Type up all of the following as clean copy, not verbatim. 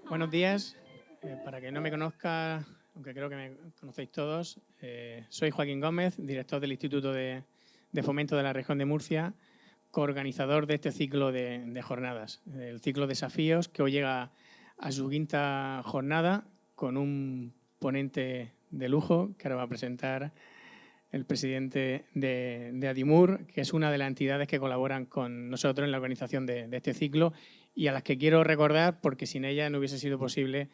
Buenos días. Para quien no me conozca, aunque creo que me conocéis todos, soy Joaquín Gómez, director del Instituto de Fomento de la Región de Murcia, coorganizador de este ciclo de jornadas, el ciclo Desafíos, que hoy llega a su quinta jornada con un ponente de lujo que ahora va a presentar el presidente de Adimur, que es una de las entidades que colaboran con nosotros en la organización de este ciclo y a las que quiero recordar porque sin ella no hubiese sido posible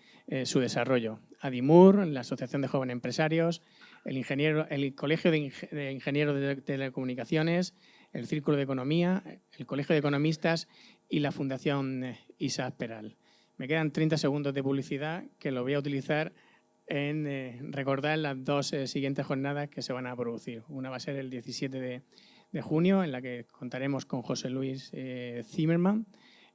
su desarrollo. Adimur, la Asociación de Jóvenes Empresarios, el Colegio de Ingenieros de Telecomunicaciones, el Círculo de Economía, el Colegio de Economistas y la Fundación Isaac Peral. Me quedan 30 segundos de publicidad que lo voy a utilizar en recordar las dos siguientes jornadas que se van a producir. Una va a ser el 17 de junio, en la que contaremos con José Luis Zimmerman,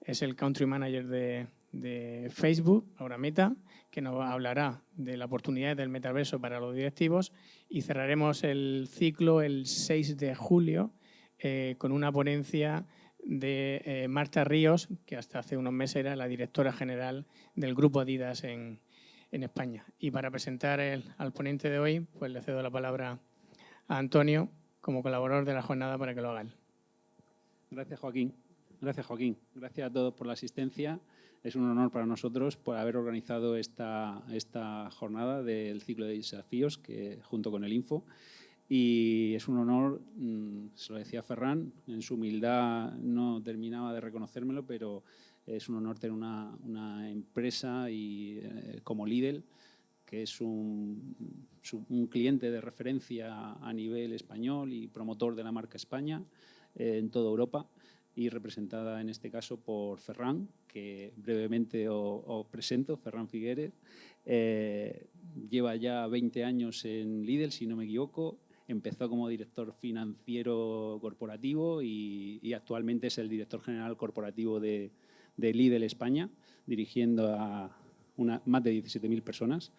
es el Country Manager de Facebook, ahora Meta, que nos hablará de la oportunidad del metaverso para los directivos, y cerraremos el ciclo el 6 de julio con una ponencia de Marta Ríos, que hasta hace unos meses era la directora general del Grupo Adidas en España. Y para presentar al ponente de hoy, pues le cedo la palabra a Antonio como colaborador de la jornada para que lo haga él. Gracias, Joaquín. Gracias, Joaquín. Gracias a todos por la asistencia. Es un honor para nosotros por haber organizado esta jornada del ciclo de desafíos junto con el Info. Y es un honor, se lo decía Ferran, en su humildad no terminaba de reconocérmelo, pero es un honor tener una empresa como Lidl, que es un cliente de referencia a nivel español y promotor de la marca España en toda Europa, y representada en este caso por Ferran, que brevemente os presento. Ferran Figuérez lleva ya 20 años en Lidl, si no me equivoco. Empezó como director financiero corporativo y actualmente es el director general corporativo de Lidl España, dirigiendo a más de 17.000 personas.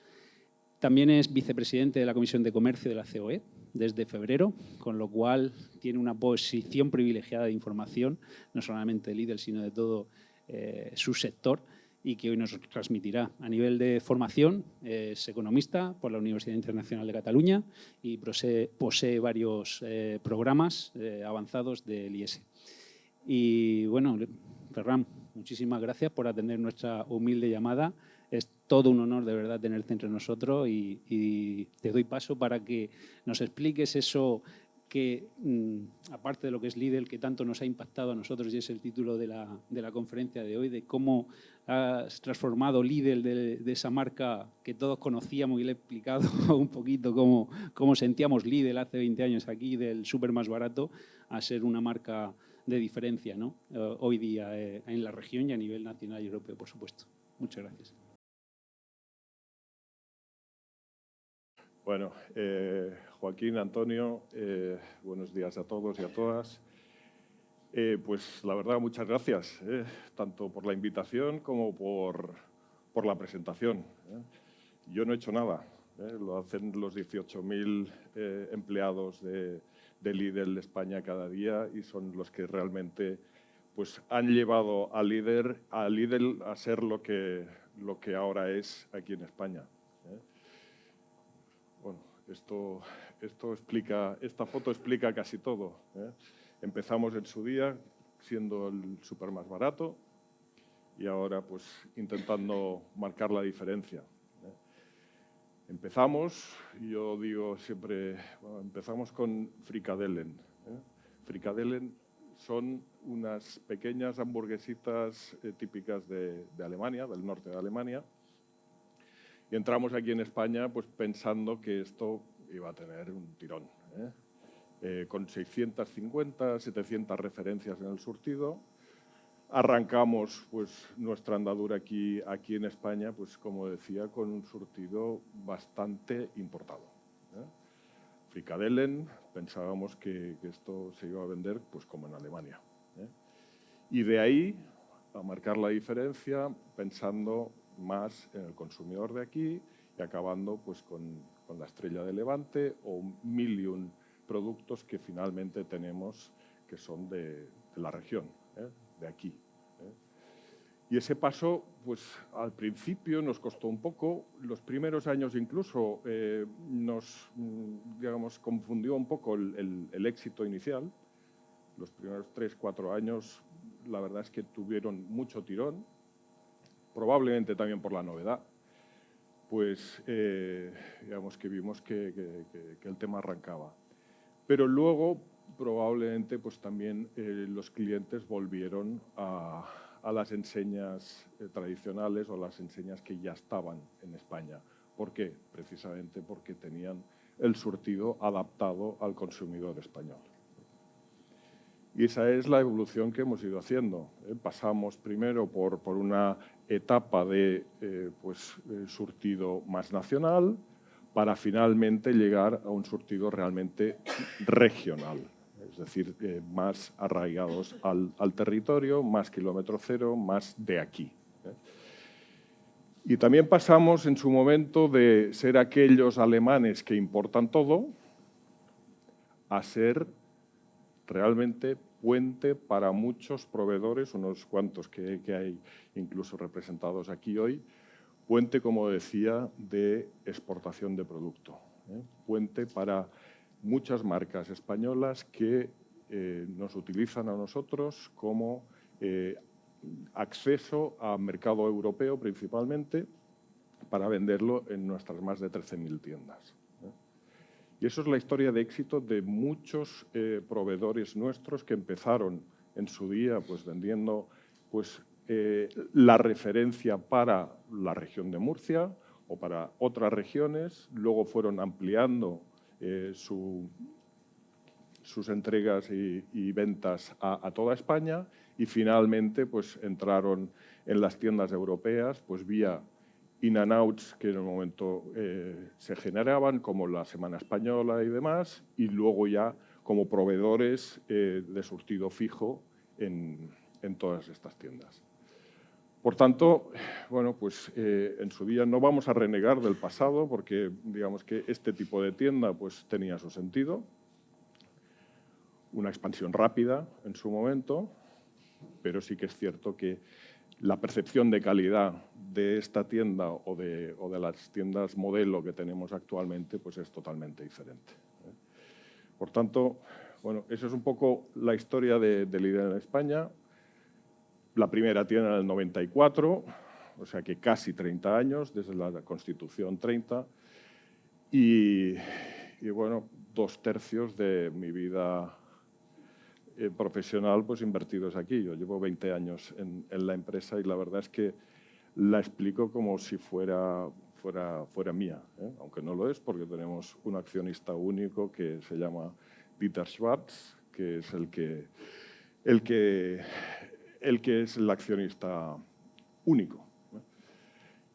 También es vicepresidente de la Comisión de Comercio de la COE desde febrero, con lo cual tiene una posición privilegiada de información, no solamente de Lidl, sino de todo su sector, y que hoy nos transmitirá. A nivel de formación, es economista por la Universidad Internacional de Cataluña y posee varios programas avanzados del IES. Y bueno, Ferran, muchísimas gracias por atender nuestra humilde llamada. Es todo un honor de verdad tenerte entre nosotros y te doy paso para que nos expliques eso que, aparte de lo que es Lidl, que tanto nos ha impactado a nosotros, y es el título de la conferencia de hoy, de cómo has transformado Lidl de esa marca que todos conocíamos, y le he explicado un poquito cómo sentíamos Lidl hace 20 años aquí, del súper más barato, a ser una marca de diferencia, ¿no? Hoy día en la región y a nivel nacional y europeo, por supuesto. Muchas gracias. Bueno, Joaquín, Antonio, buenos días a todos y a todas. Pues la verdad, muchas gracias, tanto por la invitación como por la presentación. Yo no he hecho nada, lo hacen los 18.000 empleados de Lidl España cada día, y son los que realmente pues, han llevado a Lidl a ser lo que ahora es aquí en España. Bueno, esta foto explica casi todo. Empezamos en su día siendo el súper más barato y ahora pues intentando marcar la diferencia. Empezamos, yo digo siempre, bueno, empezamos con Frikadellen. Frikadellen son unas pequeñas hamburguesitas típicas de Alemania, del norte de Alemania. Y entramos aquí en España pues, pensando que esto iba a tener un tirón, con 650, 700 referencias en el surtido. Arrancamos pues, nuestra andadura aquí en España, pues, como decía, con un surtido bastante importado. Frikadellen, pensábamos que esto se iba a vender pues, como en Alemania. Y de ahí a marcar la diferencia pensando más en el consumidor de aquí y acabando pues, con la estrella de Levante o 1.000 productos que finalmente tenemos que son de la región, de aquí. Y ese paso, pues al principio nos costó un poco, los primeros años incluso nos, digamos, confundió un poco el éxito inicial. Los primeros 3 o 4 años, la verdad es que tuvieron mucho tirón, probablemente también por la novedad. Pues digamos que vimos que el tema arrancaba. Pero luego, probablemente, pues también los clientes volvieron a las enseñas tradicionales o las enseñas que ya estaban en España. ¿Por qué? Precisamente porque tenían el surtido adaptado al consumidor español. Y esa es la evolución que hemos ido haciendo. Pasamos primero por una etapa de surtido más nacional para finalmente llegar a un surtido realmente regional. Es decir, más arraigados al territorio, más kilómetro cero, más de aquí. Y también pasamos en su momento de ser aquellos alemanes que importan todo a ser realmente puente para muchos proveedores, unos cuantos que hay incluso representados aquí hoy, puente, como decía, de exportación de producto, puente para muchas marcas españolas que nos utilizan a nosotros como acceso al mercado europeo principalmente para venderlo en nuestras más de 13.000 tiendas. Y eso es la historia de éxito de muchos proveedores nuestros que empezaron en su día pues, vendiendo pues, la referencia para la región de Murcia o para otras regiones, luego fueron ampliando sus entregas y ventas a toda España y finalmente pues, entraron en las tiendas europeas pues, vía in and outs que en el momento se generaban, como la Semana Española y demás, y luego ya como proveedores de surtido fijo en todas estas tiendas. Por tanto, bueno, pues, en su día no vamos a renegar del pasado porque digamos que este tipo de tienda pues, tenía su sentido, una expansión rápida en su momento, pero sí que es cierto que la percepción de calidad de esta tienda o de las tiendas modelo que tenemos actualmente pues es totalmente diferente. Por tanto, bueno, eso es un poco la historia de Lidl en España. La primera tienda en el 94, o sea que casi 30 años, desde la Constitución 30. Y bueno, 2/3 de mi vida profesional pues invertidos aquí. Yo llevo 20 años en la empresa y la verdad es que la explico como si fuera mía, aunque no lo es porque tenemos un accionista único que se llama Dieter Schwarz, que es el que es el accionista único.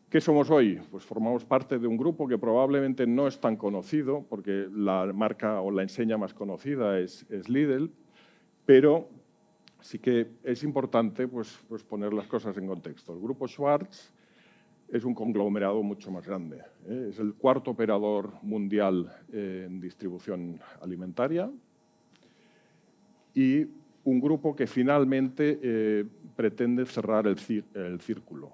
¿Qué somos hoy? Pues formamos parte de un grupo que probablemente no es tan conocido porque la marca o la enseña más conocida es Lidl, pero sí que es importante pues poner las cosas en contexto. El Grupo Schwarz es un conglomerado mucho más grande. Es el 4º operador mundial en distribución alimentaria y un grupo que finalmente pretende cerrar el círculo,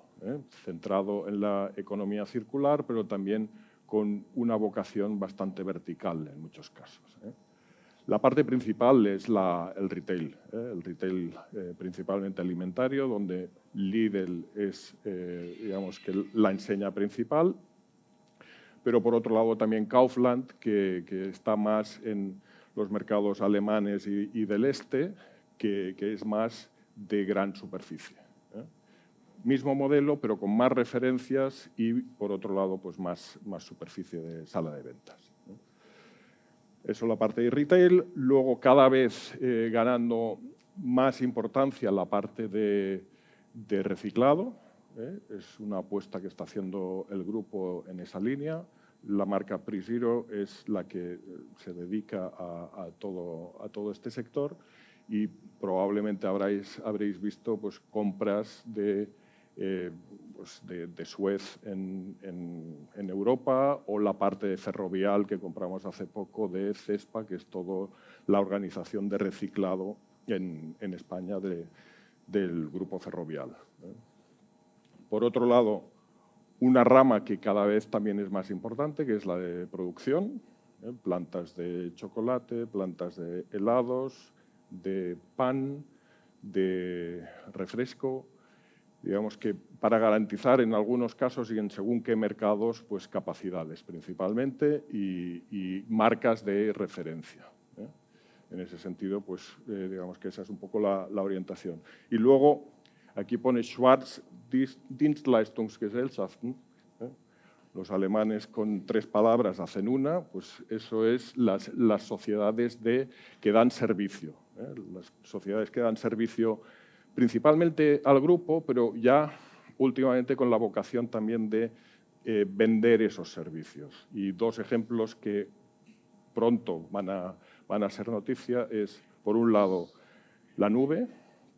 centrado en la economía circular, pero también con una vocación bastante vertical en muchos casos. La parte principal es el retail principalmente alimentario, donde Lidl es digamos que la enseña principal, pero por otro lado también Kaufland, que está más en los mercados alemanes y del este, que es más de gran superficie. Mismo modelo, pero con más referencias y, por otro lado, pues más superficie de sala de ventas. Eso es la parte de retail. Luego, cada vez ganando más importancia la parte de reciclado. Es una apuesta que está haciendo el grupo en esa línea. La marca PreZero es la que se dedica a todo este sector y probablemente habréis visto pues, compras de Suez en Europa o la parte de Ferrovial que compramos hace poco de Cespa, que es toda la organización de reciclado en España del grupo Ferrovial. Por otro lado, una rama que cada vez también es más importante, que es la de producción, plantas de chocolate, plantas de helados, de pan, de refresco, digamos que para garantizar en algunos casos y en según qué mercados, pues capacidades principalmente y marcas de referencia. En ese sentido, pues digamos que esa es un poco la orientación. Y luego, aquí pone Schwarz Dienstleistungsgesellschaften. Los alemanes con 3 palabras hacen una, pues eso es las sociedades que dan servicio. Las sociedades que dan servicio principalmente al grupo, pero ya últimamente con la vocación también de vender esos servicios. Y 2 ejemplos que pronto van a ser noticia es, por un lado, la nube,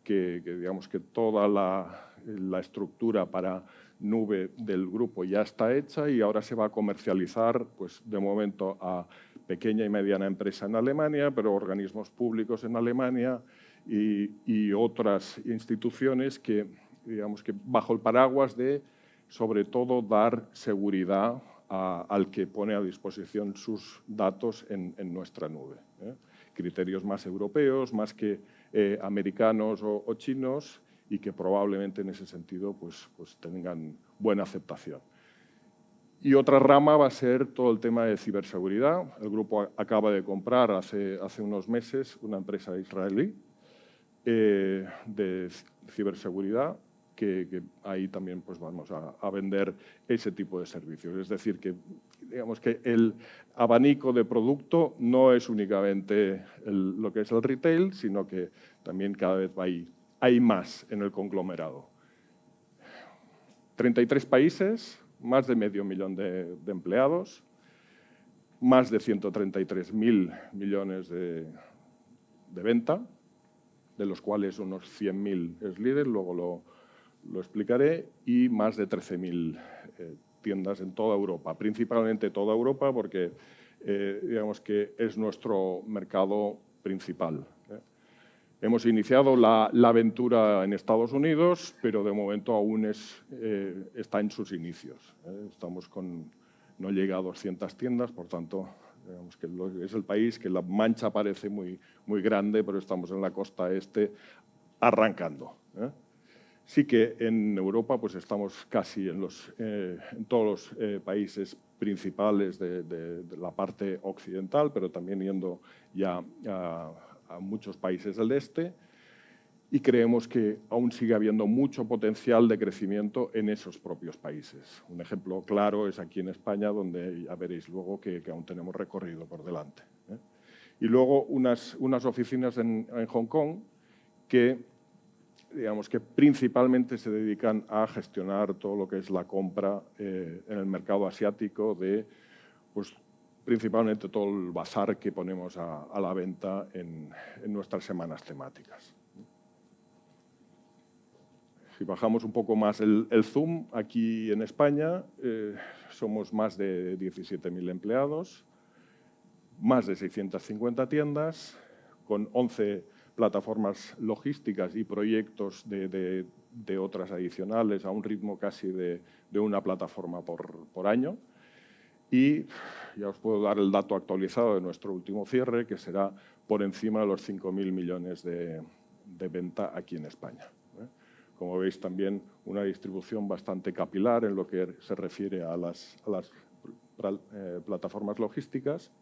que digamos que toda la estructura para nube del grupo ya está hecha y ahora se va a comercializar, pues de momento a pequeña y mediana empresa en Alemania, pero organismos públicos en Alemania y otras instituciones que, digamos que bajo el paraguas de, sobre todo, dar seguridad al que pone a disposición sus datos en nuestra nube. Criterios más europeos, más que americanos o chinos, y que probablemente en ese sentido pues tengan buena aceptación. Y otra rama va a ser todo el tema de ciberseguridad. El grupo acaba de comprar hace unos meses una empresa israelí de ciberseguridad, que ahí también pues vamos a vender ese tipo de servicios. Es decir, que digamos que el abanico de producto no es únicamente lo que es el retail, sino que también cada vez hay más en el conglomerado. 33 países, más de 500.000 de empleados, más de 133.000 millones de venta, de los cuales unos 100.000 es líder, luego lo explicaré, y más de 13.000 tiendas en toda Europa, principalmente toda Europa, porque digamos que es nuestro mercado principal. Hemos iniciado la aventura en Estados Unidos, pero de momento aún está en sus inicios. No llega a 200 tiendas, por tanto, digamos que es el país que la mancha parece muy grande, pero estamos en la costa este arrancando. Sí que en Europa pues estamos casi en todos los países principales de la parte occidental, pero también yendo ya a muchos países del este, y creemos que aún sigue habiendo mucho potencial de crecimiento en esos propios países. Un ejemplo claro es aquí en España, donde ya veréis luego que aún tenemos recorrido por delante. Y luego unas oficinas en Hong Kong que, digamos que principalmente se dedican a gestionar todo lo que es la compra en el mercado asiático de, pues, principalmente todo el bazar que ponemos a la venta en nuestras semanas temáticas. Si bajamos un poco más el zoom, aquí en España somos más de 17.000 empleados, más de 650 tiendas, con 11 plataformas logísticas y proyectos de otras adicionales a un ritmo casi de una plataforma por año. Y ya os puedo dar el dato actualizado de nuestro último cierre, que será por encima de los 5.000 millones de venta aquí en España. Como veis, también una distribución bastante capilar en lo que se refiere a las plataformas logísticas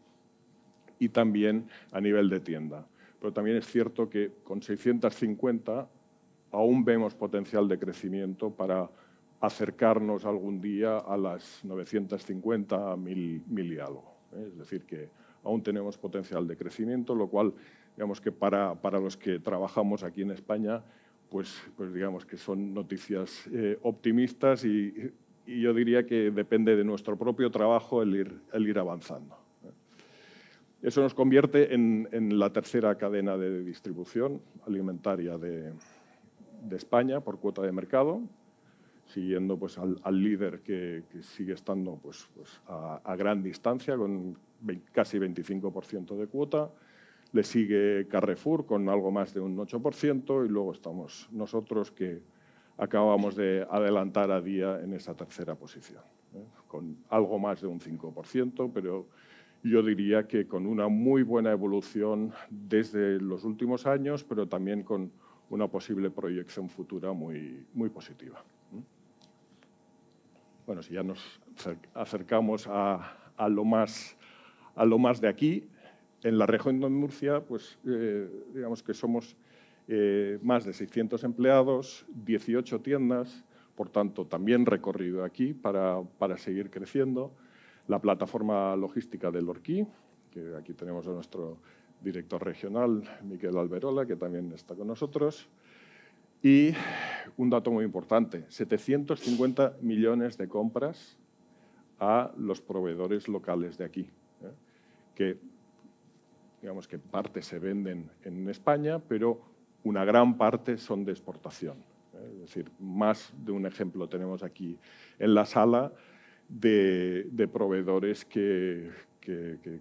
y también a nivel de tienda. Pero también es cierto que con 650 aún vemos potencial de crecimiento para acercarnos algún día a las 950, 1.000 y algo. Es decir, que aún tenemos potencial de crecimiento, lo cual, digamos que para los que trabajamos aquí en España, pues digamos que son noticias optimistas y yo diría que depende de nuestro propio trabajo el ir avanzando. Eso nos convierte en la tercera cadena de distribución alimentaria de España por cuota de mercado, siguiendo pues al líder que sigue estando pues a gran distancia, con casi 25% de cuota. Le sigue Carrefour con algo más de un 8%, y luego estamos nosotros, que acabamos de adelantar a Día en esa tercera posición, con algo más de un 5%, pero yo diría que con una muy buena evolución desde los últimos años, pero también con una posible proyección futura muy, muy positiva. Bueno, si ya nos acercamos a lo más de aquí, en la región de Murcia, pues digamos que somos más de 600 empleados, 18 tiendas, por tanto, también recorrido aquí para seguir creciendo. La plataforma logística del Orquí, que aquí tenemos a nuestro director regional, Miquel Alberola, que también está con nosotros. Y un dato muy importante, 750 millones de compras a los proveedores locales de aquí, que digamos que parte se venden en España, pero una gran parte son de exportación. Es decir, más de un ejemplo tenemos aquí en la sala de proveedores que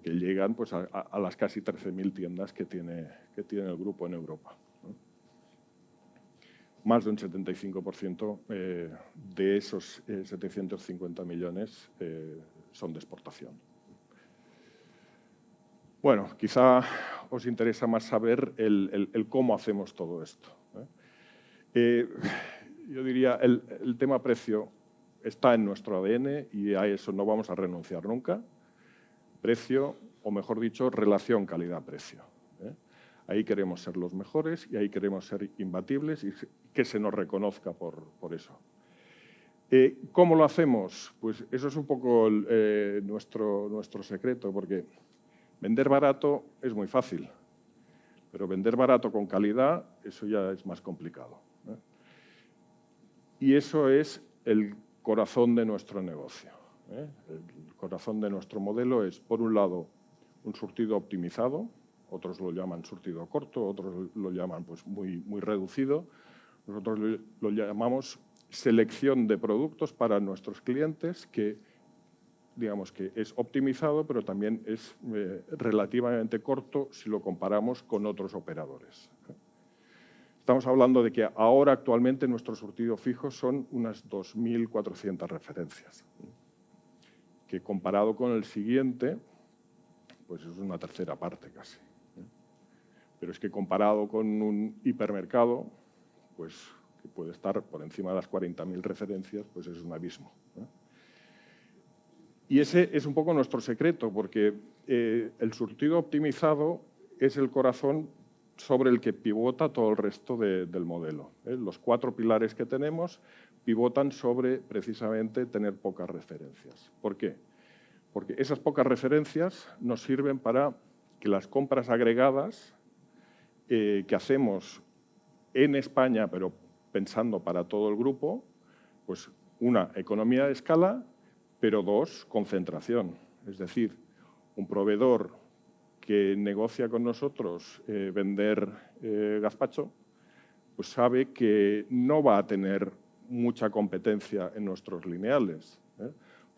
llegan pues, a las casi 13.000 tiendas que tiene el grupo en Europa. Más de un 75% de esos 750 millones son de exportación. Bueno, quizá os interesa más saber el cómo hacemos todo esto. Yo diría el tema precio está en nuestro ADN y a eso no vamos a renunciar nunca. Precio, o mejor dicho, relación calidad-precio. Ahí queremos ser los mejores y ahí queremos ser imbatibles y que se nos reconozca por eso. ¿Cómo lo hacemos? Pues eso es un poco nuestro secreto, porque vender barato es muy fácil, pero vender barato con calidad, eso ya es más complicado. Y eso es el corazón de nuestro negocio. El corazón de nuestro modelo es, por un lado, un surtido optimizado, otros lo llaman surtido corto, otros lo llaman pues, muy reducido. Nosotros lo llamamos selección de productos para nuestros clientes, que digamos que es optimizado, pero también es relativamente corto si lo comparamos con otros operadores. Estamos hablando de que ahora actualmente nuestro surtido fijo son unas 2.400 referencias, que comparado con el siguiente, pues es una tercera parte casi. Pero es que comparado con un hipermercado, pues que puede estar por encima de las 40.000 referencias, pues es un abismo. Y ese es un poco nuestro secreto, porque el surtido optimizado es el corazón sobre el que pivota todo el resto del modelo. Los 4 pilares que tenemos pivotan sobre precisamente tener pocas referencias. ¿Por qué? Porque esas pocas referencias nos sirven para que las compras agregadas que hacemos en España, pero pensando para todo el grupo, pues una, economía de escala, pero 2, concentración. Es decir, un proveedor que negocia con nosotros vender gazpacho, pues sabe que no va a tener mucha competencia en nuestros lineales.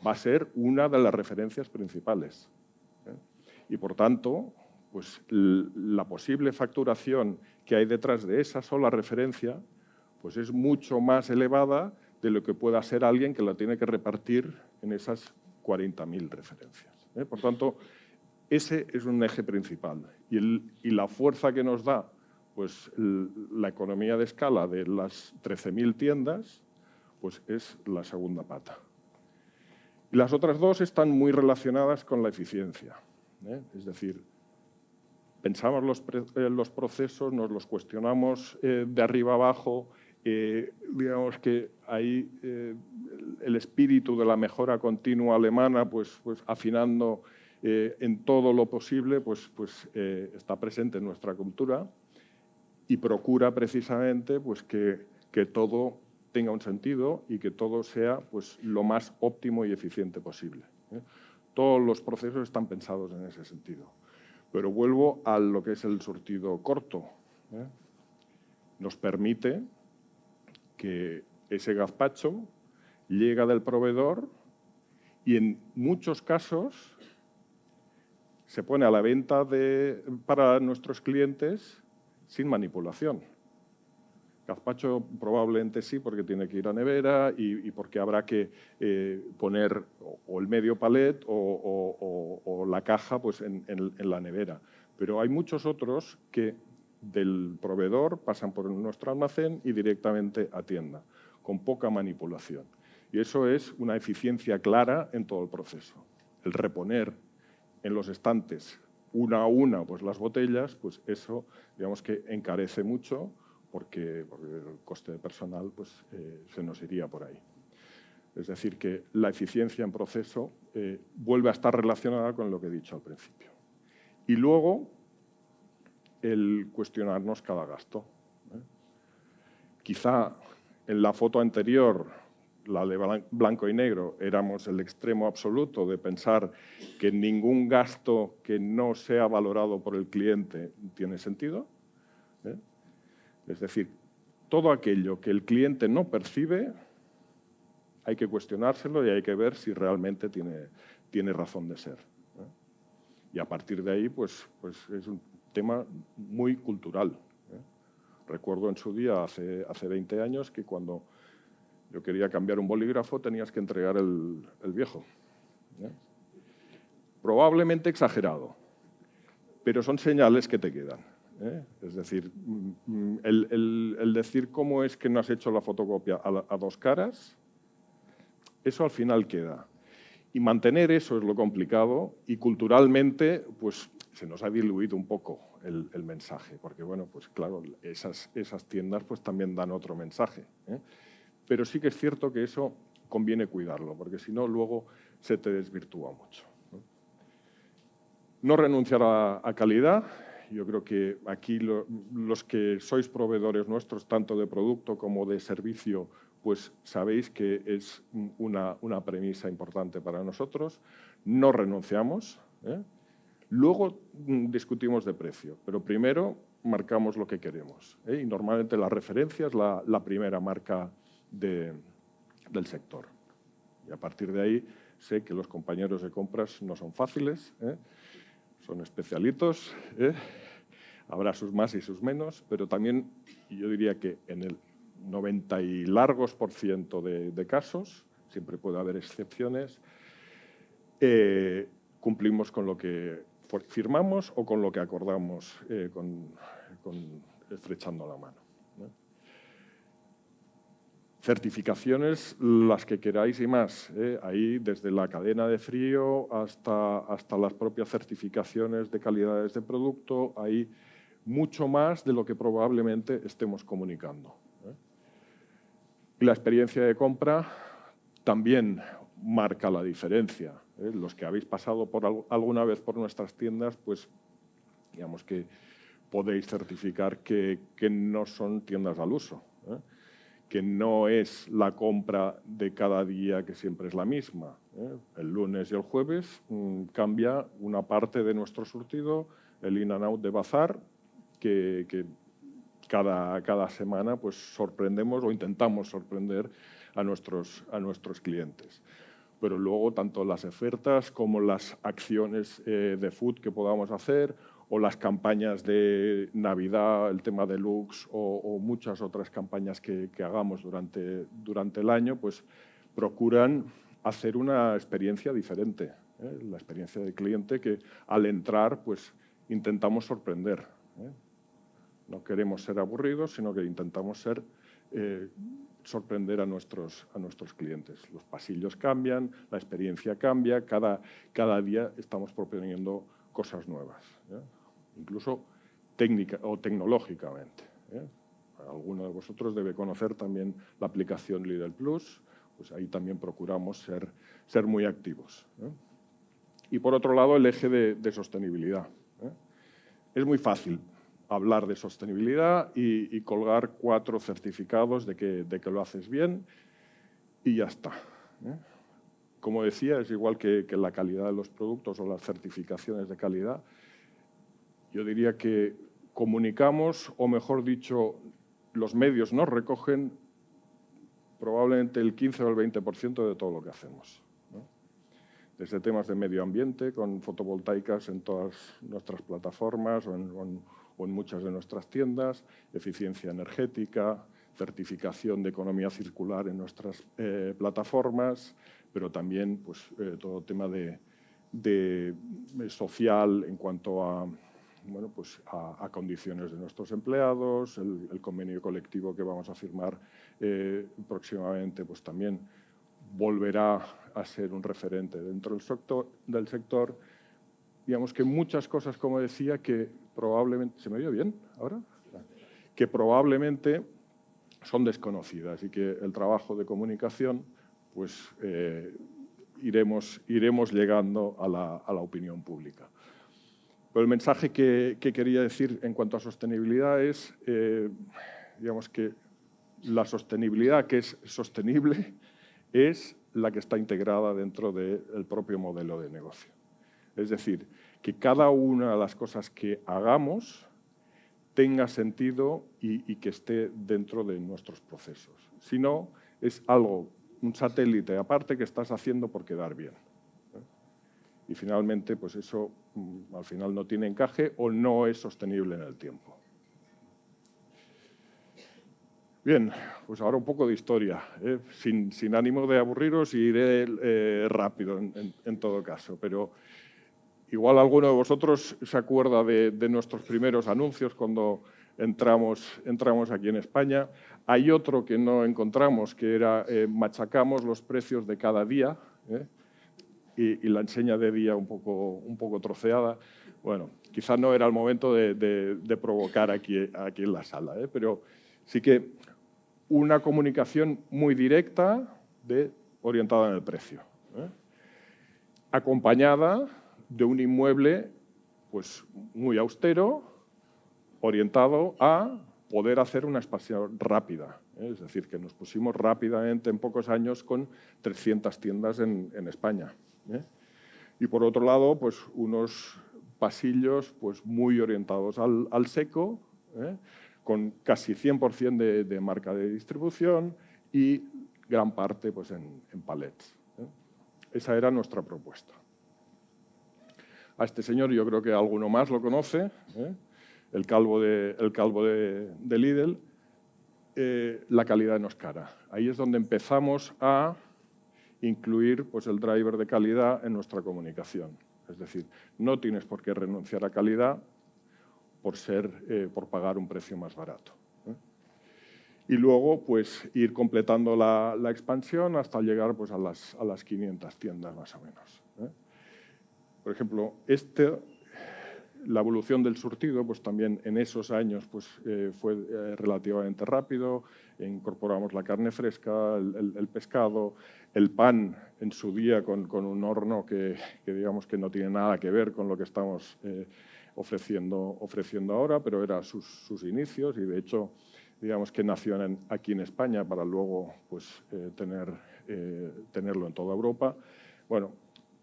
Va a ser una de las referencias principales. Y, por tanto, pues, la posible facturación que hay detrás de esa sola referencia pues es mucho más elevada de lo que pueda ser alguien que la tiene que repartir en esas 40.000 referencias. Por tanto, ese es un eje principal. Y la fuerza que nos da pues, la economía de escala de las 13.000 tiendas pues es la segunda pata. Y las otras 2 están muy relacionadas con la eficiencia. Es decir, pensamos los procesos, nos los cuestionamos de arriba abajo, digamos que ahí el espíritu de la mejora continua alemana, pues afinando en todo lo posible, pues está presente en nuestra cultura y procura precisamente pues, que todo tenga un sentido y que todo sea pues, lo más óptimo y eficiente posible. Todos los procesos están pensados en ese sentido. Pero vuelvo a lo que es el surtido corto. Nos permite que ese gazpacho llega del proveedor y en muchos casos se pone a la venta para nuestros clientes sin manipulación. Gazpacho probablemente sí, porque tiene que ir a nevera y porque habrá que poner o el medio palet o la caja pues, en la nevera. Pero hay muchos otros que del proveedor pasan por nuestro almacén y directamente a tienda, con poca manipulación. Y eso es una eficiencia clara en todo el proceso. El reponer en los estantes una a una pues, las botellas, pues eso digamos que encarece mucho porque el coste de personal pues, se nos iría por ahí. Es decir, que la eficiencia en proceso vuelve a estar relacionada con lo que he dicho al principio. Y luego, el cuestionarnos cada gasto. Quizá en la foto anterior, la de blanco y negro, éramos el extremo absoluto de pensar que ningún gasto que no sea valorado por el cliente tiene sentido. Es decir, todo aquello que el cliente no percibe, hay que cuestionárselo y hay que ver si realmente tiene razón de ser. Y a partir de ahí, pues es un tema muy cultural. Recuerdo en su día, hace 20 años, que cuando yo quería cambiar un bolígrafo tenías que entregar el viejo. Probablemente exagerado, pero son señales que te quedan. Es decir, el decir cómo es que no has hecho la fotocopia a dos caras, eso al final queda. Y mantener eso es lo complicado y culturalmente pues, se nos ha diluido un poco el mensaje, porque bueno, pues claro, esas tiendas pues, también dan otro mensaje. Pero sí que es cierto que eso conviene cuidarlo, porque si no luego se te desvirtúa mucho. No renunciar a calidad. Yo creo que aquí los que sois proveedores nuestros, tanto de producto como de servicio, pues sabéis que es una premisa importante para nosotros. No renunciamos. Luego discutimos de precio, pero primero marcamos lo que queremos. Y normalmente la referencia es la primera marca del sector. Y a partir de ahí sé que los compañeros de compras no son fáciles, son especialitos, habrá sus más y sus menos, pero también yo diría que en el 90 y largos % de casos, siempre puede haber excepciones, cumplimos con lo que firmamos o con lo que acordamos estrechando la mano. Certificaciones, las que queráis y más. Ahí, desde la cadena de frío hasta las propias certificaciones de calidades de producto, hay mucho más de lo que probablemente estemos comunicando. Y la experiencia de compra también marca la diferencia. Los que habéis pasado alguna vez por nuestras tiendas, pues digamos que podéis certificar que no son tiendas al uso, que no es la compra de cada día que siempre es la misma. El lunes y el jueves cambia una parte de nuestro surtido, el in and out de bazar, que cada semana pues, sorprendemos o intentamos sorprender a nuestros clientes. Pero luego tanto las ofertas como las acciones de food que podamos hacer o las campañas de Navidad, el tema de Lux o muchas otras campañas que hagamos durante el año, pues procuran hacer una experiencia diferente. La experiencia del cliente que al entrar pues intentamos sorprender. No queremos ser aburridos, sino que intentamos sorprender a nuestros clientes. Los pasillos cambian, la experiencia cambia, cada día estamos proponiendo cosas nuevas, incluso técnica o tecnológicamente. Alguno de vosotros debe conocer también la aplicación Lidl Plus, pues ahí también procuramos ser muy activos. Y por otro lado, el eje de sostenibilidad. Es muy fácil hablar de sostenibilidad y colgar 4 certificados de que lo haces bien y ya está. Como decía, es igual que la calidad de los productos o las certificaciones de calidad. Yo diría que comunicamos, o mejor dicho, los medios nos recogen probablemente el 15 o el 20% de todo lo que hacemos. Desde temas de medio ambiente, con fotovoltaicas en todas nuestras plataformas o en muchas de nuestras tiendas, eficiencia energética, certificación de economía circular en nuestras plataformas, pero también pues, todo el tema de social en cuanto a, bueno, pues a condiciones de nuestros empleados, el convenio colectivo que vamos a firmar próximamente pues también volverá a ser un referente dentro del sector. Digamos que muchas cosas, como decía, que probablemente… ¿Se me oye bien ahora? Que probablemente son desconocidas y que el trabajo de comunicación pues, iremos llegando a la opinión pública. Pero el mensaje que quería decir en cuanto a sostenibilidad es, digamos que la sostenibilidad que es sostenible es la que está integrada dentro del propio modelo de negocio. Es decir, que cada una de las cosas que hagamos tenga sentido y que esté dentro de nuestros procesos. Si no, es algo, un satélite aparte que estás haciendo por quedar bien. Y finalmente, pues eso al final no tiene encaje o no es sostenible en el tiempo. Bien, pues ahora un poco de historia, sin ánimo de aburriros, y iré rápido en todo caso, pero igual alguno de vosotros se acuerda de nuestros primeros anuncios cuando entramos aquí en España. Hay otro que no encontramos, que era machacamos los precios de cada día, y la enseña de día un poco troceada. Bueno, quizás no era el momento de provocar aquí en la sala, pero sí que una comunicación muy directa orientada en el precio, acompañada de un inmueble pues, muy austero, orientado a poder hacer una expansión rápida. Es decir, que nos pusimos rápidamente en pocos años con 300 tiendas en España. Y por otro lado, pues, unos pasillos pues, muy orientados al seco, con casi 100% de marca de distribución y gran parte pues, en palets. Esa era nuestra propuesta. A este señor yo creo que alguno más lo conoce, el calvo de Lidl. La calidad no es cara. Ahí es donde empezamos a incluir pues, el driver de calidad en nuestra comunicación. Es decir, no tienes por qué renunciar a calidad por pagar un precio más barato. Y luego pues, ir completando la expansión hasta llegar pues, a las 500 tiendas más o menos. Por ejemplo, la evolución del surtido, pues también en esos años pues, fue relativamente rápido. Incorporamos la carne fresca, el pescado, el pan en su día con un horno que digamos que no tiene nada que ver con lo que estamos ofreciendo ahora, pero era sus inicios y de hecho digamos que nació aquí en España para luego pues, tenerlo en toda Europa. Bueno,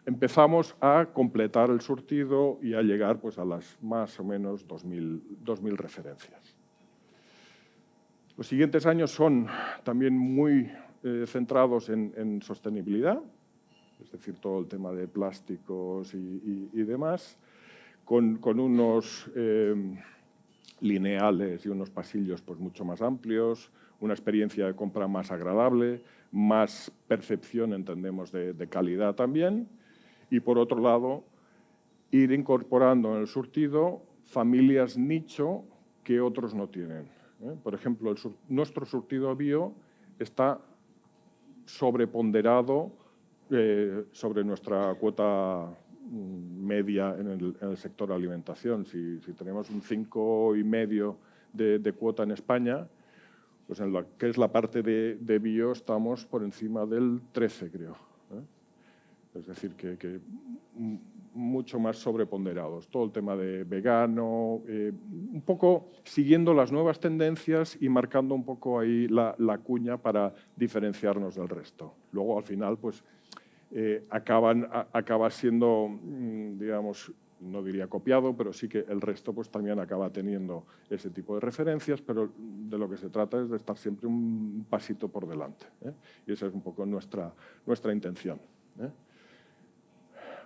empezamos a completar el surtido y a llegar pues, a las más o menos 2.000 referencias. Los siguientes años son también muy centrados en sostenibilidad, es decir, todo el tema de plásticos y demás, con unos lineales y unos pasillos pues, mucho más amplios, una experiencia de compra más agradable, más percepción, entendemos, de calidad también. Y, por otro lado, ir incorporando en el surtido familias nicho que otros no tienen. Por ejemplo, nuestro surtido bio está sobreponderado sobre nuestra cuota media en el sector alimentación. Si tenemos un 5,5% de cuota en España, pues en lo que es la parte de bio estamos por encima del 13%, creo. Es decir, que mucho más sobreponderados. Todo el tema de vegano, un poco siguiendo las nuevas tendencias y marcando un poco ahí la cuña para diferenciarnos del resto. Luego, al final, pues acaba siendo, digamos, no diría copiado, pero sí que el resto pues, también acaba teniendo ese tipo de referencias, pero de lo que se trata es de estar siempre un pasito por delante. Y esa es un poco nuestra intención.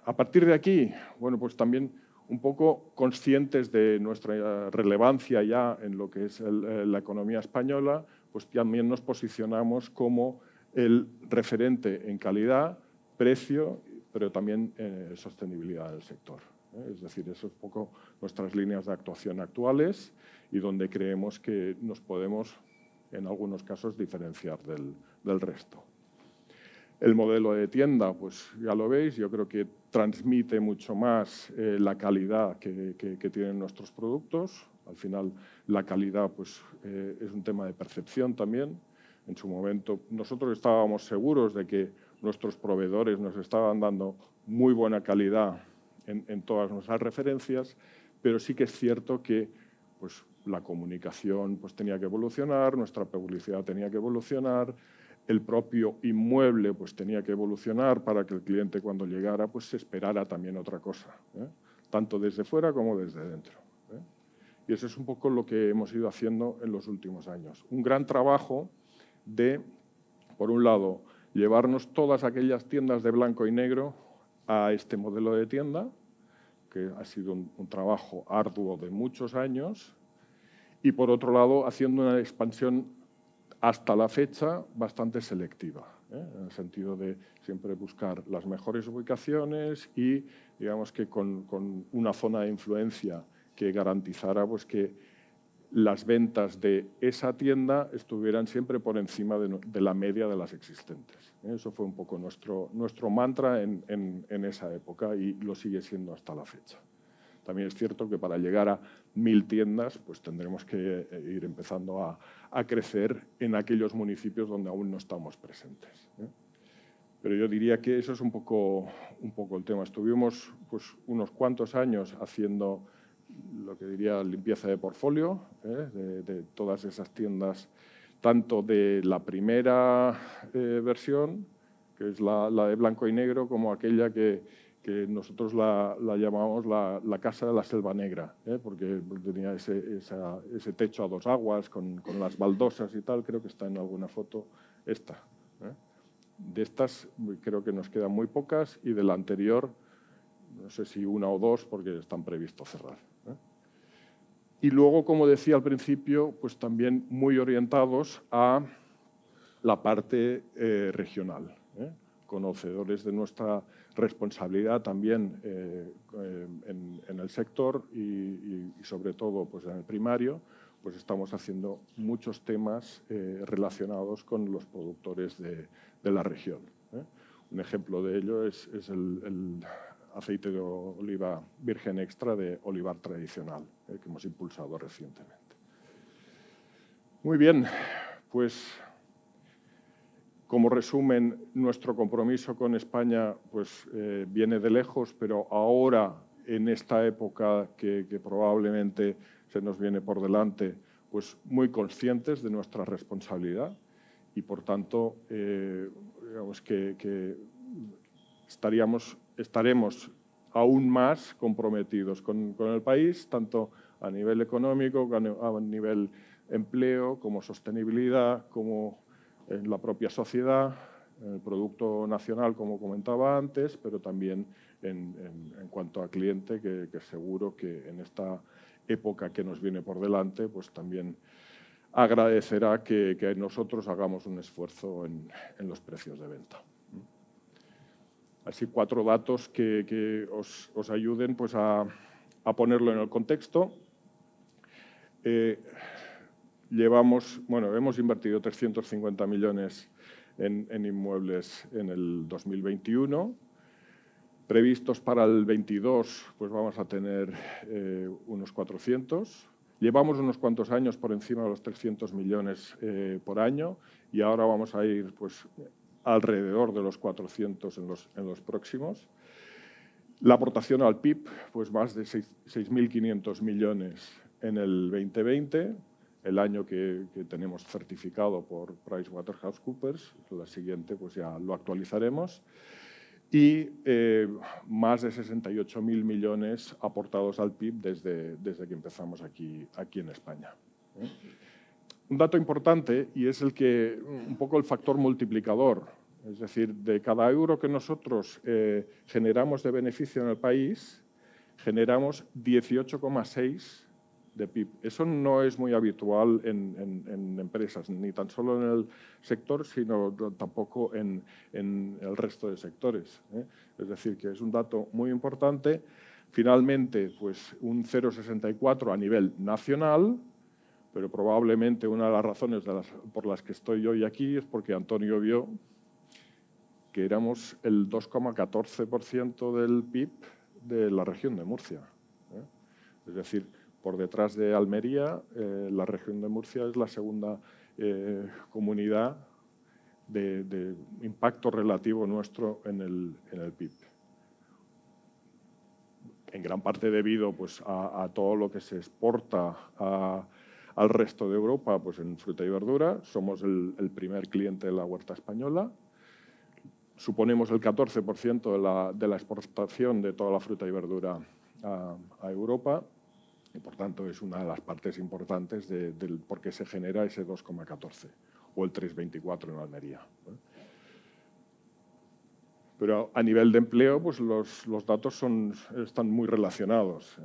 A partir de aquí, bueno, pues también un poco conscientes de nuestra relevancia ya en lo que es la economía española, pues también nos posicionamos como el referente en calidad, precio, pero también sostenibilidad del sector. Es decir, eso es un poco nuestras líneas de actuación actuales y donde creemos que nos podemos, en algunos casos, diferenciar del resto. El modelo de tienda, pues ya lo veis, yo creo que transmite mucho más la calidad que tienen nuestros productos. Al final, la calidad pues, es un tema de percepción también. En su momento, nosotros estábamos seguros de que nuestros proveedores nos estaban dando muy buena calidad en todas nuestras referencias, pero sí que es cierto que pues, la comunicación pues, tenía que evolucionar, nuestra publicidad tenía que evolucionar, el propio inmueble pues, tenía que evolucionar para que el cliente cuando llegara pues, se esperara también otra cosa, tanto desde fuera como desde dentro. Y eso es un poco lo que hemos ido haciendo en los últimos años. Un gran trabajo de, por un lado, llevarnos todas aquellas tiendas de blanco y negro a este modelo de tienda, que ha sido un trabajo arduo de muchos años, y por otro lado, haciendo una expansión hasta la fecha bastante selectiva, en el sentido de siempre buscar las mejores ubicaciones y, digamos que con una zona de influencia que garantizara pues, que las ventas de esa tienda estuvieran siempre por encima de la media de las existentes. Eso fue un poco nuestro mantra en esa época y lo sigue siendo hasta la fecha. También es cierto que para llegar a 1000 tiendas pues tendremos que ir empezando a crecer en aquellos municipios donde aún no estamos presentes. Pero yo diría que eso es un poco el tema. Estuvimos pues, unos cuantos años haciendo lo que diría limpieza de portfolio, de todas esas tiendas, tanto de la primera versión, que es la de blanco y negro, como aquella que nosotros la llamamos la Casa de la Selva Negra, porque tenía ese techo a dos aguas con las baldosas y tal, creo que está en alguna foto esta. De estas creo que nos quedan muy pocas y de la anterior no sé si una o dos porque están previstos cerrar. Y luego, como decía al principio, pues también muy orientados a la parte regional, conocedores de nuestra responsabilidad también en el sector y sobre todo pues en el primario, pues estamos haciendo muchos temas relacionados con los productores de la región. Un ejemplo de ello es el aceite de oliva virgen extra de olivar tradicional, que hemos impulsado recientemente. Muy bien, pues como resumen, nuestro compromiso con España pues, viene de lejos, pero ahora, en esta época que probablemente se nos viene por delante, pues muy conscientes de nuestra responsabilidad y, por tanto, digamos que estaremos aún más comprometidos con el país, tanto a nivel económico, a nivel empleo, como sostenibilidad, como en la propia sociedad, en el Producto Nacional, como comentaba antes, pero también en cuanto a cliente, que seguro que en esta época que nos viene por delante, pues también agradecerá que nosotros hagamos un esfuerzo en los precios de venta. Así 4 datos que os ayuden pues, a ponerlo en el contexto. Hemos invertido 350 millones en inmuebles en el 2021. Previstos para el 22, pues vamos a tener unos 400. Llevamos unos cuantos años por encima de los 300 millones por año y ahora vamos a ir pues, alrededor de los 400 en los próximos. La aportación al PIB, pues más de 6.500 millones en el 2020, el año que tenemos certificado por PricewaterhouseCoopers. La siguiente pues ya lo actualizaremos. Y más de 68.000 millones aportados al PIB desde que empezamos aquí en España. Un dato importante, y es un poco el factor multiplicador, es decir, de cada euro que nosotros generamos de beneficio en el país, generamos 18,6 de PIB. Eso no es muy habitual en empresas, ni tan solo en el sector, sino tampoco en el resto de sectores. Es decir, que es un dato muy importante. Finalmente, pues un 0,64 a nivel nacional, pero probablemente una de las razones por las que estoy hoy aquí es porque Antonio vio que éramos el 2,14% del PIB de la región de Murcia. Es decir, por detrás de Almería, la región de Murcia es la segunda comunidad de impacto relativo nuestro en el PIB. En gran parte debido pues, a todo lo que se exporta al resto de Europa, pues en fruta y verdura. Somos el primer cliente de la huerta española. Suponemos el 14% de la exportación de toda la fruta y verdura a Europa. Y, por tanto, es una de las partes importantes del por qué se genera ese 2,14 o el 3,24 en Almería. Pero a nivel de empleo, pues los datos están muy relacionados.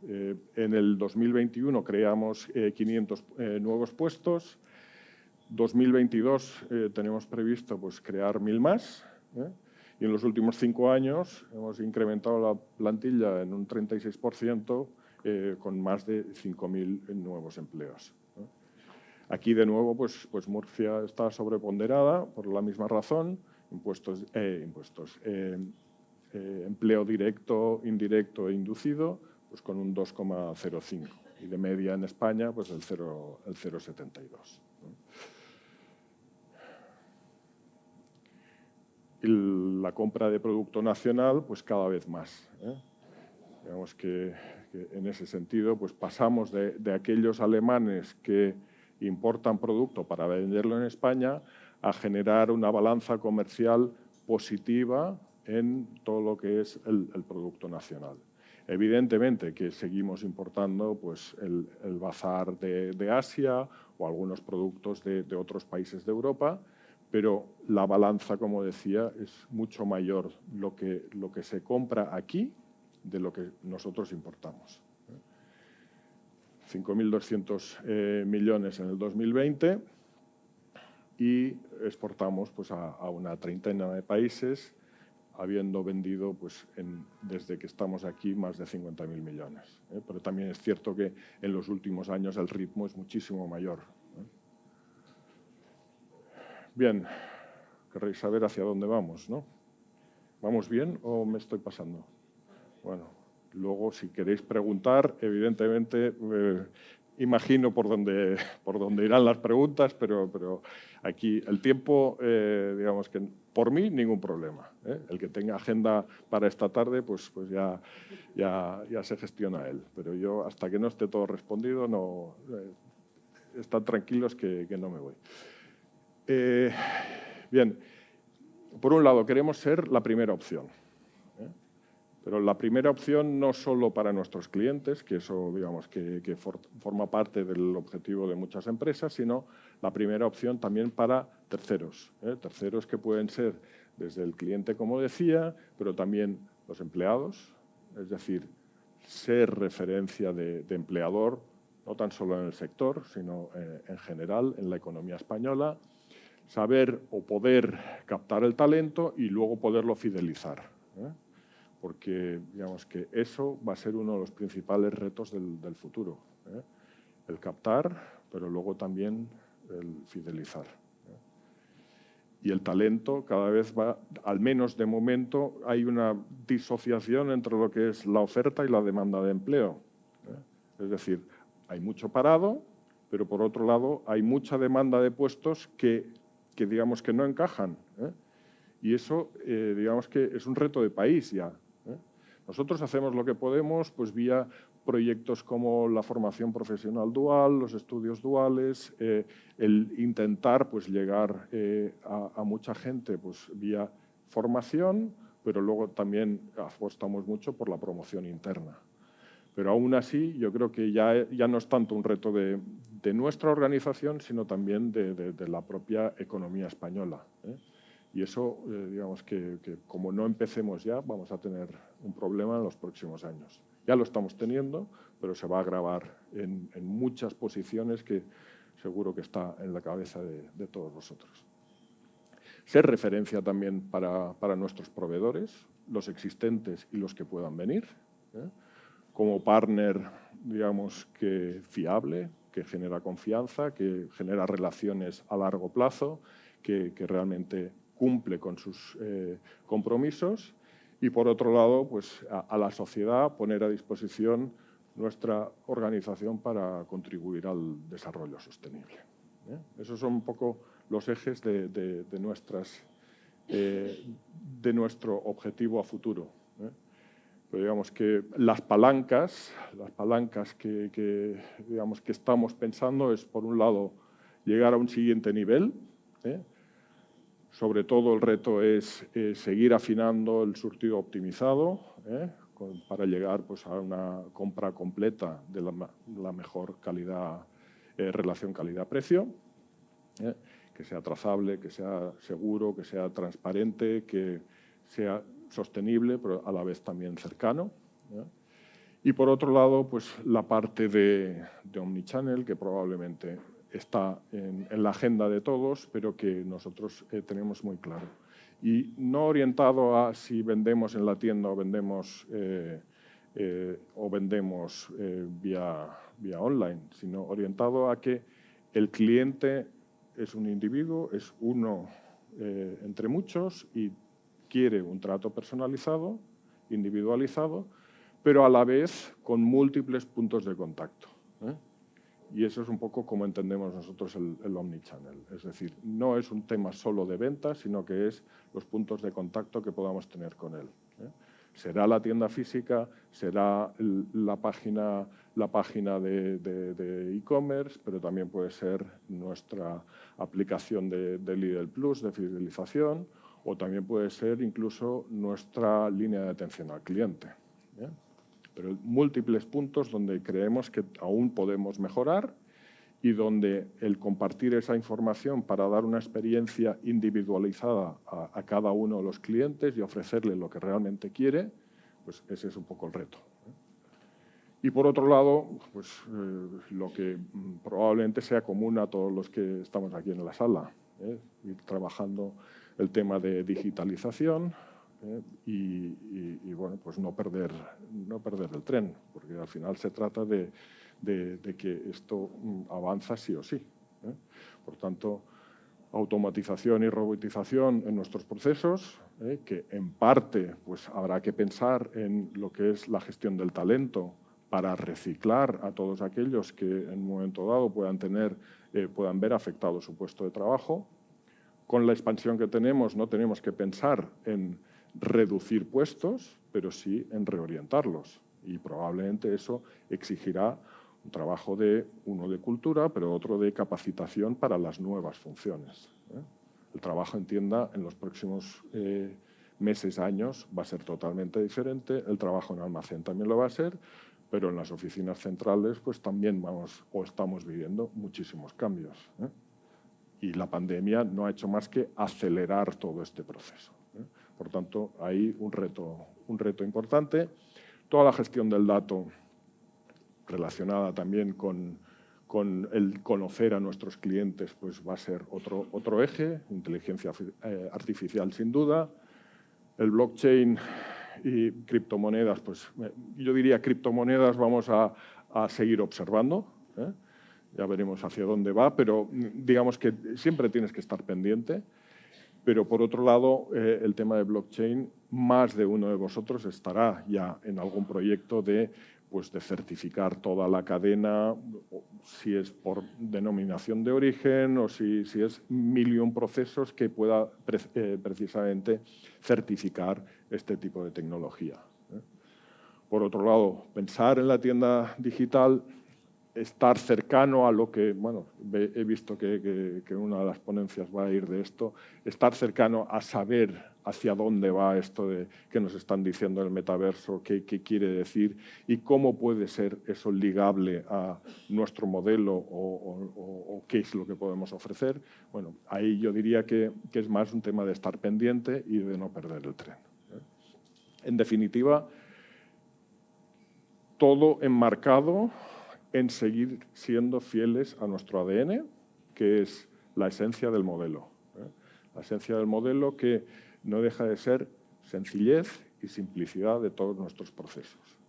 En el 2021 creamos 500 nuevos puestos. 2022 tenemos previsto pues, crear 1.000 más. Y en los últimos 5 años hemos incrementado la plantilla en un 36%, con más de 5.000 nuevos empleos. Aquí, de nuevo, pues Murcia está sobreponderada por la misma razón. Empleo directo, indirecto e inducido, pues con un 2,05. Y de media en España, pues el 0,72. Y la compra de producto nacional, pues cada vez más. Digamos que en ese sentido pues pasamos de aquellos alemanes que importan producto para venderlo en España a generar una balanza comercial positiva en todo lo que es el producto nacional. Evidentemente que seguimos importando pues, el bazar de Asia o algunos productos de otros países de Europa, pero la balanza, como decía, es mucho mayor lo que se compra aquí de lo que nosotros importamos. 5.200 millones en el 2020 y exportamos pues, a una treintena de países, habiendo vendido pues, desde que estamos aquí más de 50.000 millones. Pero también es cierto que en los últimos años el ritmo es muchísimo mayor. Bien, querréis saber hacia dónde vamos, ¿no? ¿Vamos bien o me estoy pasando? Bueno, luego si queréis preguntar, evidentemente imagino por dónde irán las preguntas, pero aquí el tiempo, digamos que por mí ningún problema. El que tenga agenda para esta tarde, pues ya se gestiona él. Pero yo, hasta que no esté todo respondido, no están tranquilos que no me voy. Bien, por un lado queremos ser la primera opción. Pero la primera opción no solo para nuestros clientes, que eso digamos que forma parte del objetivo de muchas empresas, sino la primera opción también para terceros. Terceros que pueden ser desde el cliente, como decía, pero también los empleados, es decir, ser referencia de empleador, no tan solo en el sector, sino en general en la economía española, saber o poder captar el talento y luego poderlo fidelizar. Porque digamos que eso va a ser uno de los principales retos del futuro. El captar, pero luego también el fidelizar. Y el talento cada vez va, al menos de momento, hay una disociación entre lo que es la oferta y la demanda de empleo. Es decir, hay mucho parado, pero por otro lado hay mucha demanda de puestos que digamos que no encajan. Y eso, digamos que es un reto de país ya. Nosotros hacemos lo que podemos pues vía proyectos como la formación profesional dual, los estudios duales, el intentar pues, llegar a mucha gente pues, vía formación, pero luego también apostamos mucho por la promoción interna. Pero aún así yo creo que ya no es tanto un reto de nuestra organización, sino también de la propia economía española. Y eso, digamos que como no empecemos ya, vamos a tener un problema en los próximos años. Ya lo estamos teniendo, pero se va a grabar en muchas posiciones que seguro que está en la cabeza de todos vosotros. Ser referencia también para nuestros proveedores, los existentes y los que puedan venir, como partner, digamos, que fiable, que genera confianza, que genera relaciones a largo plazo, que realmente cumple con sus compromisos. Y por otro lado, pues a la sociedad poner a disposición nuestra organización para contribuir al desarrollo sostenible. Esos son un poco los ejes de nuestro objetivo a futuro. Pero digamos que las palancas que estamos pensando es, por un lado, llegar a un siguiente nivel. Sobre todo el reto es seguir afinando el surtido optimizado para llegar pues, a una compra completa de la mejor calidad, relación calidad-precio, que sea trazable, que sea seguro, que sea transparente, que sea sostenible, pero a la vez también cercano. Y por otro lado, pues la parte de Omnichannel, que probablemente está en la agenda de todos, pero que nosotros tenemos muy claro. Y no orientado a si vendemos en la tienda o vendemos vía online, sino orientado a que el cliente es un individuo, es uno entre muchos y quiere un trato personalizado, individualizado, pero a la vez con múltiples puntos de contacto. Y eso es un poco como entendemos nosotros el Omnichannel. Es decir, no es un tema solo de ventas, sino que es los puntos de contacto que podamos tener con él. Será la tienda física, será la página de e-commerce, pero también puede ser nuestra aplicación de Lidl Plus de fidelización, o también puede ser incluso nuestra línea de atención al cliente. Pero múltiples puntos donde creemos que aún podemos mejorar y donde el compartir esa información para dar una experiencia individualizada a cada uno de los clientes y ofrecerle lo que realmente quiere, pues ese es un poco el reto. Y por otro lado, pues lo que probablemente sea común a todos los que estamos aquí en la sala, ir trabajando el tema de digitalización, y bueno, pues no perder el tren, porque al final se trata de que esto avanza sí o sí. Por tanto, automatización y robotización en nuestros procesos, que en parte pues habrá que pensar en lo que es la gestión del talento para reciclar a todos aquellos que en un momento dado puedan ver afectado su puesto de trabajo. Con la expansión que tenemos, no tenemos que pensar en reducir puestos, pero sí en reorientarlos. Y probablemente eso exigirá un trabajo uno de cultura, pero otro de capacitación para las nuevas funciones. El trabajo en tienda en los próximos meses, años, va a ser totalmente diferente. El trabajo en almacén también lo va a ser, pero en las oficinas centrales pues también estamos viviendo muchísimos cambios. Y la pandemia no ha hecho más que acelerar todo este proceso. Por tanto, hay un reto importante. Toda la gestión del dato relacionada también con el conocer a nuestros clientes pues va a ser otro eje, inteligencia artificial sin duda. El blockchain y criptomonedas, pues yo diría criptomonedas vamos a seguir observando. Ya veremos hacia dónde va, pero digamos que siempre tienes que estar pendiente. Pero, por otro lado, el tema de blockchain, más de uno de vosotros estará ya en algún proyecto de certificar toda la cadena, si es por denominación de origen o si es 1.000.000 procesos que pueda precisamente certificar este tipo de tecnología. Por otro lado, pensar en la tienda digital, estar cercano a lo que, bueno, he visto que una de las ponencias va a ir de esto, estar cercano a saber hacia dónde va esto de que nos están diciendo el metaverso, qué quiere decir y cómo puede ser eso ligable a nuestro modelo o qué es lo que podemos ofrecer. Bueno, ahí yo diría que es más un tema de estar pendiente y de no perder el tren. En definitiva, todo enmarcado en seguir siendo fieles a nuestro ADN, que es la esencia del modelo. La esencia del modelo que no deja de ser sencillez y simplicidad de todos nuestros procesos.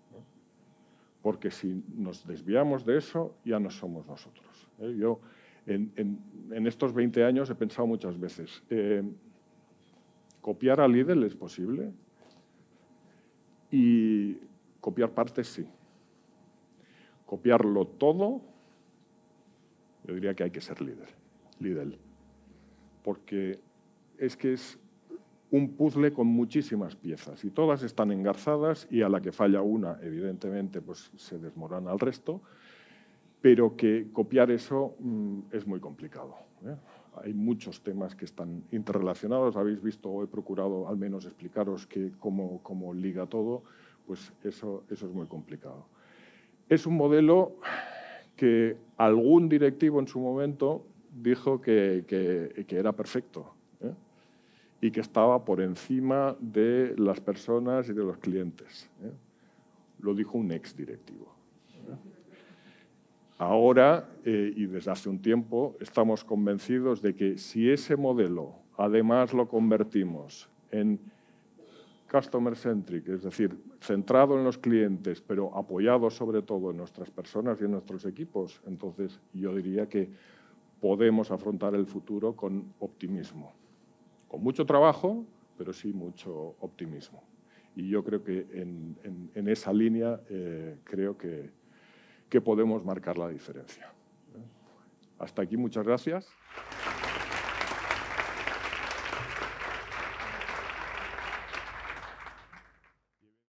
Porque si nos desviamos de eso, ya no somos nosotros. Yo, en estos 20 años, he pensado muchas veces, ¿copiar a Lidl es posible? Y copiar partes, sí. Copiarlo todo, yo diría que hay que ser Lidl. Porque es que es un puzzle con muchísimas piezas y todas están engarzadas y a la que falla una, evidentemente, pues se desmorona el resto, pero que copiar eso es muy complicado. Hay muchos temas que están interrelacionados. Habéis visto, o he procurado al menos explicaros que cómo liga todo, pues eso es muy complicado. Es un modelo que algún directivo en su momento dijo que era perfecto, y que estaba por encima de las personas y de los clientes. Lo dijo un exdirectivo. Ahora, y desde hace un tiempo, estamos convencidos de que si ese modelo además lo convertimos en customer-centric, es decir, centrado en los clientes, pero apoyado sobre todo en nuestras personas y en nuestros equipos, entonces yo diría que podemos afrontar el futuro con optimismo. Con mucho trabajo, pero sí mucho optimismo. Y yo creo que en esa línea creo que podemos marcar la diferencia. Hasta aquí, muchas gracias.